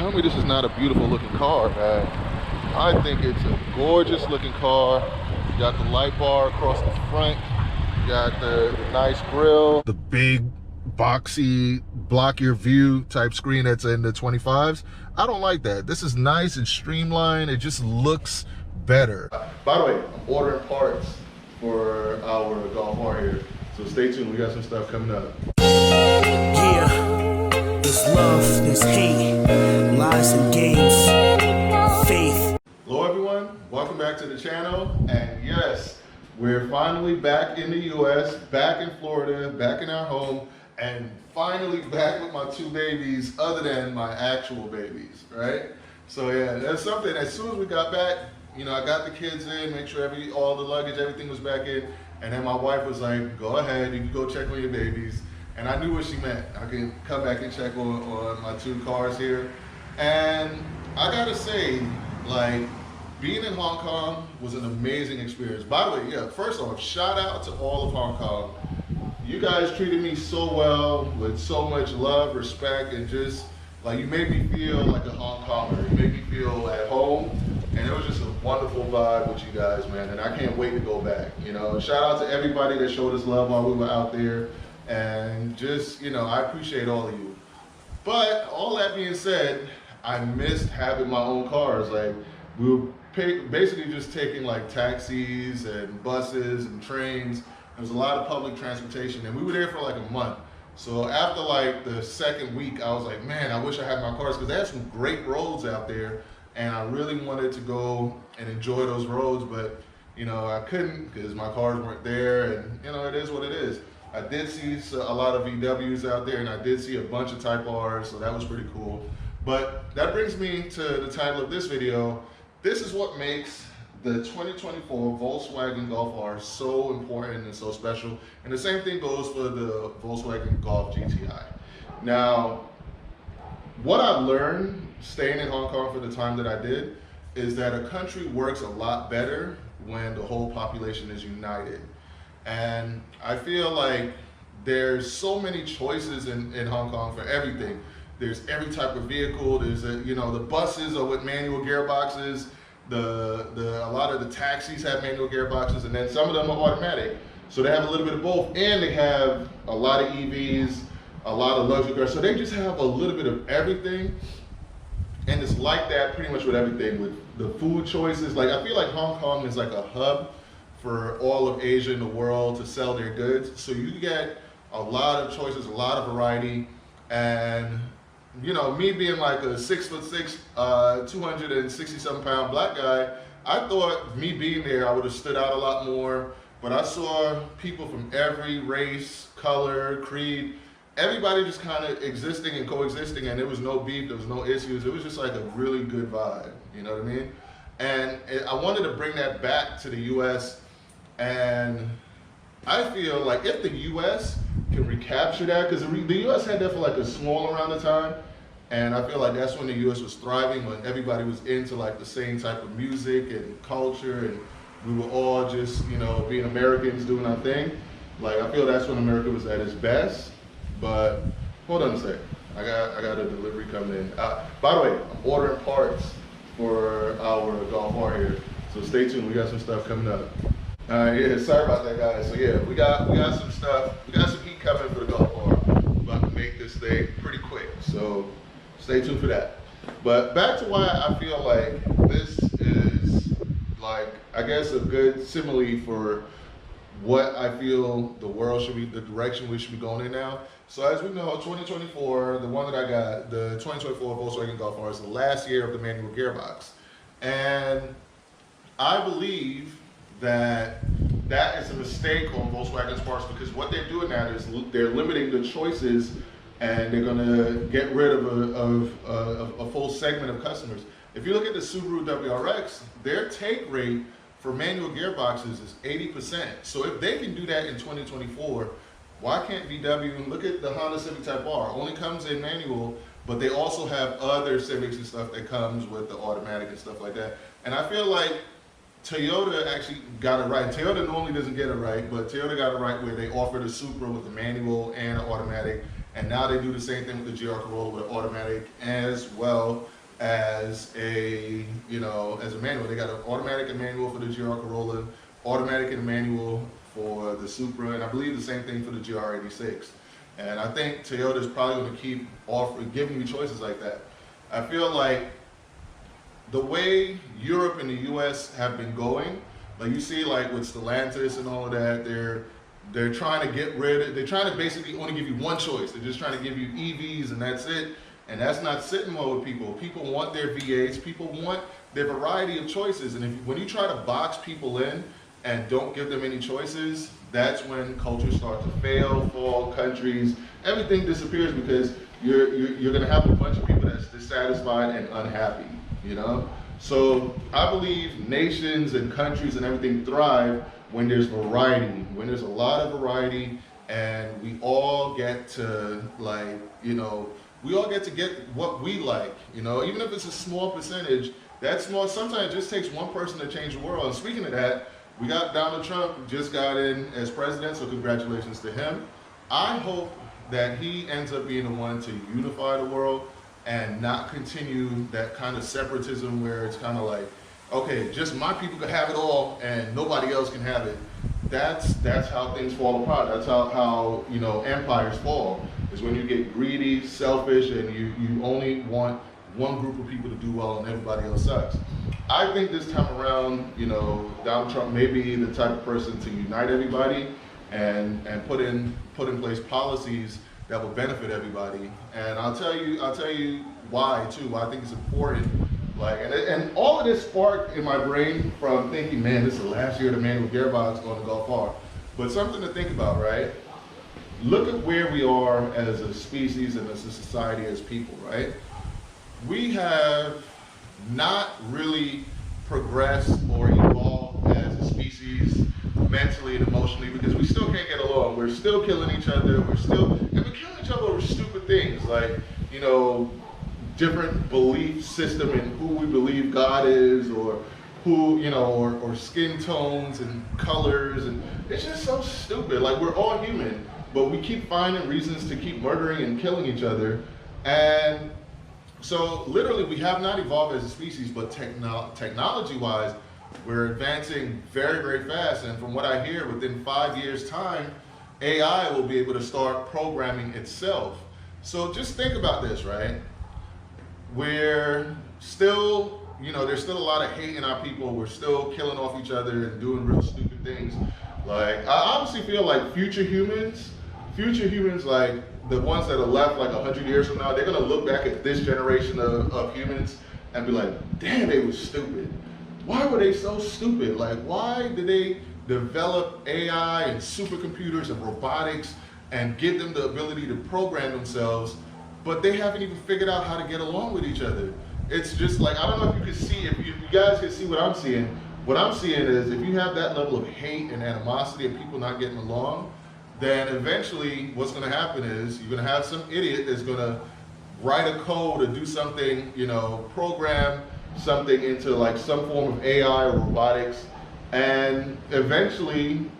tell me this is not a beautiful looking car, man. I think it's a gorgeous looking car. You got the light bar across the front. You got the nice grille. The big, boxy, block your view type screen that's in the 25s. I don't like that. This is nice and streamlined. It just looks better. By the way, I'm ordering parts for our Golf R here. So stay tuned, we got some stuff coming up. Yeah, there's love, there's hate, lies and games, faith. Hello everyone, welcome back to the channel. And yes, we're finally back in the US, back in Florida, back in our home, and finally back with my two babies other than my actual babies, right? So yeah, that's something. As soon as we got back, you know, I got the kids in, make sure all the luggage, everything was back in. And then my wife was like, go ahead, you can go check on your babies. And I knew what she meant. I can come back and check on my two cars here. And I gotta say, like, being in Hong Kong was an amazing experience. By the way, yeah, first off, shout out to all of Hong Kong. You guys treated me so well, with so much love, respect, and just, like, you made me feel like a Hong Konger. You made me feel at home. And it was just a wonderful vibe with you guys, man. And I can't wait to go back. You know, shout out to everybody that showed us love while we were out there. And just, you know, I appreciate all of you. But all that being said, I missed having my own cars. Like, we were basically just taking like taxis and buses and trains. There was a lot of public transportation, and we were there for like a month. So after like the second week, I was like, man, I wish I had my cars, because they had some great roads out there. And I really wanted to go and enjoy those roads, but you know, I couldn't because my cars weren't there, and you know, it is what it is. I did see a lot of VWs out there, and I did see a bunch of Type Rs, so that was pretty cool. But that brings me to the title of this video. This is what makes the 2024 Volkswagen Golf R so important and so special. And the same thing goes for the Volkswagen Golf GTI. Now, what I've learned staying in Hong Kong for the time that I did is that a country works a lot better when the whole population is united. And I feel like there's so many choices in Hong Kong for everything. There's every type of vehicle. There's you know, the buses are with manual gearboxes. A lot of the taxis have manual gearboxes, and then some of them are automatic. So they have a little bit of both, and they have a lot of EVs, a lot of luxury cars. So they just have a little bit of everything. And it's like that pretty much with everything, with the food choices. Like, I feel like Hong Kong is like a hub for all of Asia and the world to sell their goods. So you get a lot of choices, a lot of variety. And you know, me being like a 6'6", 267-pound black guy, I thought me being there, I would have stood out a lot more. But I saw people from every race, color, creed, everybody just kind of existing and coexisting, and there was no beef, there was no issues. It was just like a really good vibe, you know what I mean? And I wanted to bring that back to the US, and I feel like if the US can recapture that, because the US had that for like a small amount of time, and I feel like that's when the US was thriving, when everybody was into like the same type of music and culture, and we were all just, you know, being Americans doing our thing. Like, I feel that's when America was at its best. But hold on a sec, I got a delivery coming in. By the way, I'm ordering parts for our Golf R here, so stay tuned. We got some stuff coming up. Yeah, sorry about that, guys. So yeah, we got some stuff. We got some heat coming for the Golf R. I'm about to make this thing pretty quick, so stay tuned for that. But back to why I feel like this is, like, I guess a good simile for what I feel the world should be, the direction we should be going in now. So as we know, 2024, the one that I got, the 2024 Volkswagen Golf R, is the last year of the manual gearbox. And I believe that that is a mistake on Volkswagen's part, because what they're doing now is they're limiting the choices, and they're gonna get rid of a full segment of customers. If you look at the Subaru WRX, their take rate for manual gearboxes is 80%. So if they can do that in 2024, why can't VW? Look at the Honda Civic Type R, only comes in manual, but they also have other Civics and stuff that comes with the automatic and stuff like that. And I feel like Toyota actually got it right. Toyota normally doesn't get it right, but Toyota got it right where they offered a Supra with a manual and an automatic, And now they do the same thing with the GR Corolla with automatic as well as a, as a manual. They got an automatic and manual for the GR Corolla, automatic and manual for the Supra, and I believe the same thing for the GR86. And I think Toyota's probably going to keep giving you choices like that. I feel like the way Europe and the US have been going, like you see like with Stellantis and all of that, they're trying to they're trying to basically only give you one choice. They're just trying to give you EVs and that's it. And that's not sitting well with people. People want their V8s, people want their variety of choices. And when you try to box people in and don't give them any choices, that's when cultures start to fail, fall, countries, everything disappears because you're gonna have a bunch of people that's dissatisfied and unhappy, So I believe nations and countries and everything thrive when there's variety, when there's a lot of variety, and we all get to we all get to get what we like, even if it's a small percentage. That small, sometimes it just takes one person to change the world. And speaking of that, we got Donald Trump who just got in as president, so congratulations to him. I hope that he ends up being the one to unify the world and not continue that kind of separatism where it's kind of like, okay, just my people can have it all and nobody else can have it. That's how things fall apart. That's how empires fall, is when you get greedy, selfish, and you only want one group of people to do well and everybody else sucks. I think this time around, Donald Trump may be the type of person to unite everybody and put in place policies that will benefit everybody. And I'll tell you why too. Why I think it's important. And all of this sparked in my brain from thinking, man, this is the last year the manual gearbox going to go far. But something to think about, right? Look at where we are as a species and as a society, as people, right? We have not really progressed or evolved as a species mentally and emotionally because we still can't get along. We're still killing each other. We're killing each other over stupid things like, different belief system in who we believe God is, or who, or skin tones and colors, and it's just so stupid. Like, we're all human, but we keep finding reasons to keep murdering and killing each other. And so literally we have not evolved as a species, but technology-wise, we're advancing very, very fast. And from what I hear, within 5 years' time, AI will be able to start programming itself. So just think about this, right? We're still, there's still a lot of hate in our people. We're still killing off each other and doing real stupid things. Like, I honestly feel like future humans, like the ones that are left like 100 years from now, they're gonna look back at this generation of humans and be like, damn, they were stupid. Why were they so stupid? Like, why did they develop AI and supercomputers and robotics and give them the ability to program themselves, but they haven't even figured out how to get along with each other? It's just like, I don't know if you can see, if you guys can see what I'm seeing. What I'm seeing is if you have that level of hate and animosity and people not getting along, then eventually what's gonna happen is you're gonna have some idiot that's gonna write a code or do something, program something into like some form of AI or robotics, and eventually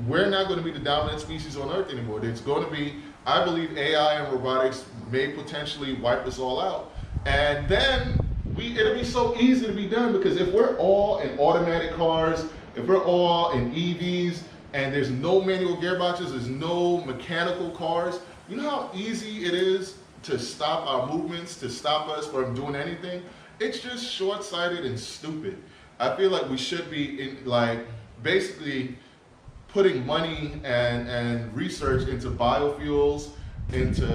we're not gonna be the dominant species on Earth anymore. It's gonna be, I believe AI and robotics may potentially wipe us all out. And then it'll be so easy to be done, because if we're all in automatic cars, if we're all in EVs, and there's no manual gearboxes, there's no mechanical cars, you know how easy it is to stop our movements, to stop us from doing anything? It's just short-sighted and stupid. I feel like we should be basically putting money and research into biofuels, into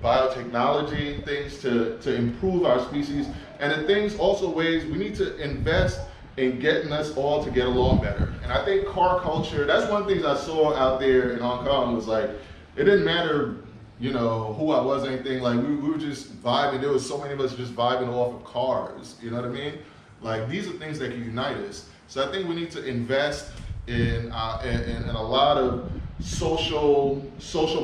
biotechnology, things to improve our species, and in things also ways we need to invest in getting us all to get along better. And I think car culture, that's one thing I saw out there in Hong Kong, was like, it didn't matter, who I was or anything, like we were just vibing. There was so many of us just vibing off of cars, you know what I mean? Like, these are things that can unite us. So I think we need to invest in a lot of social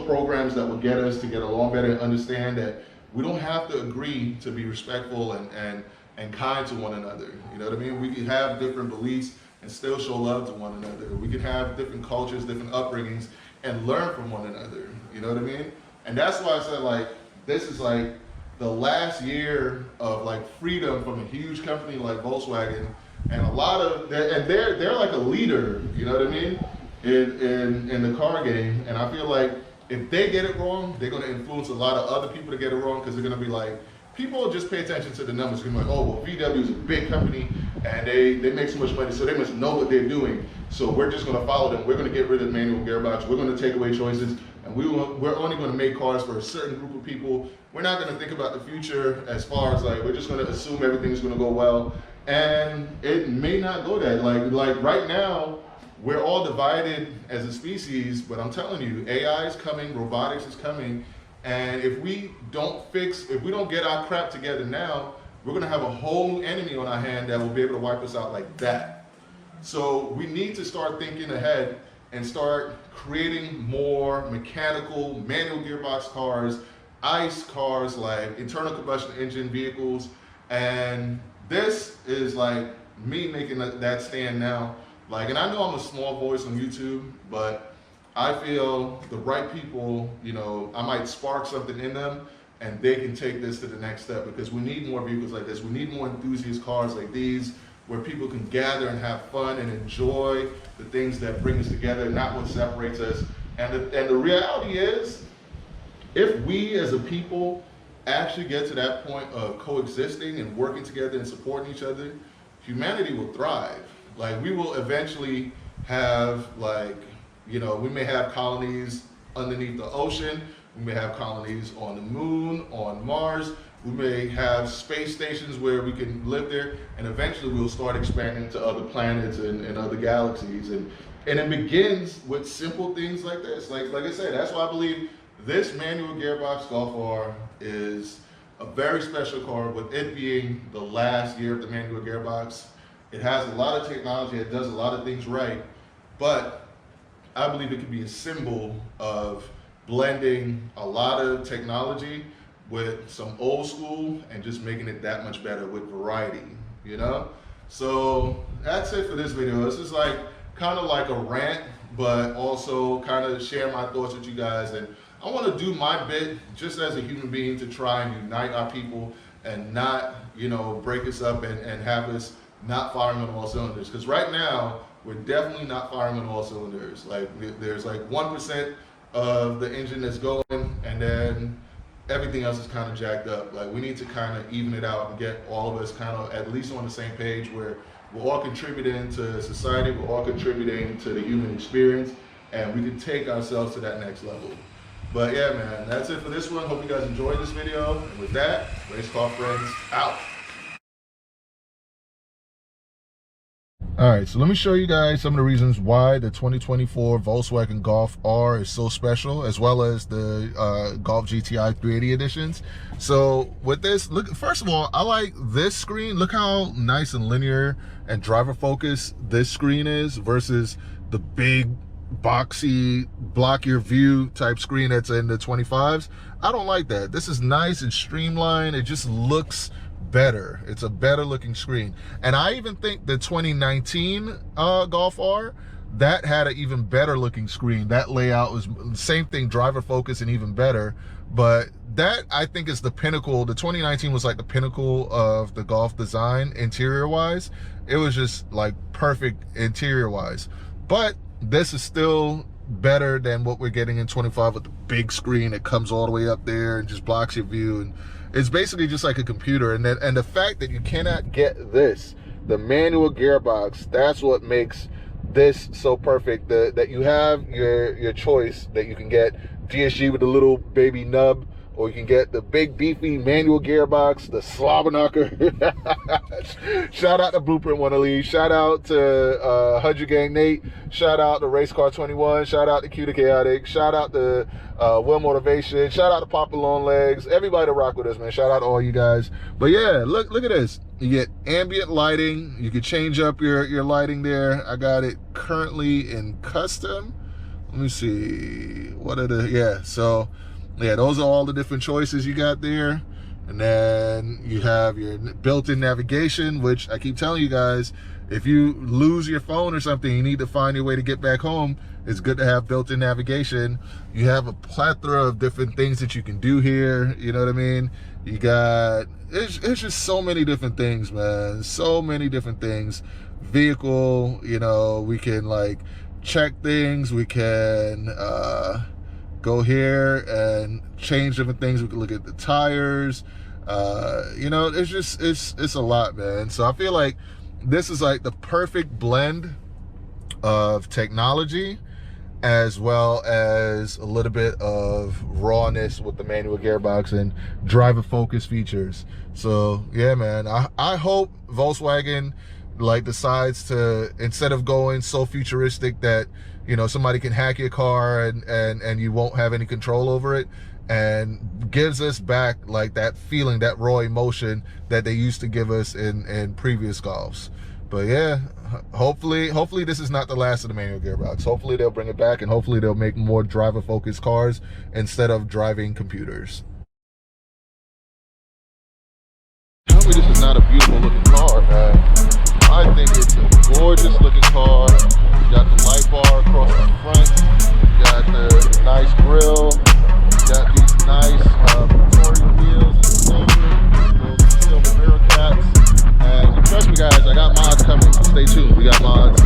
programs that will get us to get along better and understand that we don't have to agree to be respectful and kind to one another. You know what I mean? We can have different beliefs and still show love to one another. We can have different cultures, different upbringings, and learn from one another. You know what I mean? And that's why I said, like, this is like the last year of like freedom from a huge company like Volkswagen, and a lot of they're like a leader, you know what I mean, in the car game. And I feel like if they get it wrong, they're going to influence a lot of other people to get it wrong, because they're going to be like, people just pay attention to the numbers. They're going to be like, oh, well, VW is a big company and they make so much money, so they must know what they're doing. So we're just going to follow them. We're going to get rid of the manual gearbox. We're going to take away choices, and we're only going to make cars for a certain group of people. We're not going to think about the future as far as like, we're just going to assume everything's going to go well, and it may not go that. Like right now, we're all divided as a species, but I'm telling you, AI is coming, robotics is coming, and if we don't get our crap together now, we're gonna have a whole new enemy on our hand that will be able to wipe us out like that. So we need to start thinking ahead and start creating more mechanical, manual gearbox cars, ICE cars, like internal combustion engine vehicles. And this is like me making that stand now. Like, and I know I'm a small voice on YouTube, but I feel the right people, you know, I might spark something in them and they can take this to the next step, because we need more vehicles like this. We need more enthusiast cars like these, where people can gather and have fun and enjoy the things that bring us together, not what separates us. And the reality is, if we as a people actually get to that point of coexisting and working together and supporting each other, humanity will thrive. Like, we will eventually have, like, you know, we may have colonies underneath the ocean, we may have colonies on the moon, on Mars, we may have space stations where we can live there, and eventually we'll start expanding to other planets and other galaxies. And it begins with simple things like this. Like I said, that's why I believe this manual gearbox Golf R is a very special car, with it being the last year of the manual gearbox. It has a lot of technology, it does a lot of things right, but I believe it could be a symbol of blending a lot of technology with some old school and just making it that much better with variety, you know? So that's it for this video. This is like kind of like a rant, but also kind of share my thoughts with you guys. And I want to do my bit just as a human being to try and unite our people and not, you know, break us up and have us not firing on all cylinders. Because right now, we're definitely not firing on all cylinders. Like, there's like 1% of the engine that's going, and then everything else is kind of jacked up. Like, we need to kind of even it out and get all of us kind of at least on the same page, where we're all contributing to society, we're all contributing to the human experience, and we can take ourselves to that next level. But yeah, man, that's it for this one. Hope you guys enjoyed this video. And with that, Race Car Friends out. All right, so let me show you guys some of the reasons why the 2024 Volkswagen Golf R is so special, as well as the Golf GTI 380 editions. So with this, look, first of all, I like this screen. Look how nice and linear and driver focused this screen is versus the big boxy block your view type screen that's in the 25s. I don't like that. This is nice and streamlined. It just looks better. It's a better looking screen. And I even think the 2019 Golf R, that had an even better looking screen. That layout was same thing, driver focus, and even better. But that, I think, is the pinnacle. The 2019 was like the pinnacle of the Golf design interior wise. It was just like perfect interior wise. But this is still better than what we're getting in 25 with the big screen that comes all the way up there and just blocks your view. And it's basically just like a computer. And the fact that you cannot get this, the manual gearbox, that's what makes this so perfect. That you have your choice, that you can get DSG with the little baby nub, or you can get the big beefy manual gearbox, the slobber knocker. Shout out to Blueprint One Elite. Shout out to 100 Gang Nate. Shout out to Race Car 21. Shout out to Q the Chaotic. Shout out to Will Motivation. Shout out to Papa Long Legs. Everybody to rock with us, man. Shout out to all you guys. But yeah, look at this. You get ambient lighting. You can change up your lighting there. I got it currently in custom. Let me see. What are the, yeah, so yeah, those are all the different choices you got there. And then you have your built-in navigation, which I keep telling you guys if you lose your phone or something, you need to find your way to get back home, it's good to have built-in navigation. You have a plethora of different things that you can do here, you know what I mean? You got, it's just so many different things, man. So many different things. Vehicle, you know, we can like check things. We can go here and change different things. We can look at the tires. You know, it's just, it's a lot, man. So I feel like this is like the perfect blend of technology as well as a little bit of rawness with the manual gearbox and driver focus features. So yeah, man, I hope Volkswagen like decides to, instead of going so futuristic that, you know, somebody can hack your car and you won't have any control over it, and gives us back like that feeling, that raw emotion that they used to give us in previous Golfs. But yeah, hopefully this is not the last of the manual gearbox. Hopefully they'll bring it back, and hopefully they'll make more driver focused cars instead of driving computers. Tell me this is not a beautiful looking car, man. I think it's a gorgeous looking car. You got the light bar across the front. You got the nice grille. You got these nice Victoria wheels in silver mirror caps. And trust me guys, I got mods coming. Stay tuned. We got mods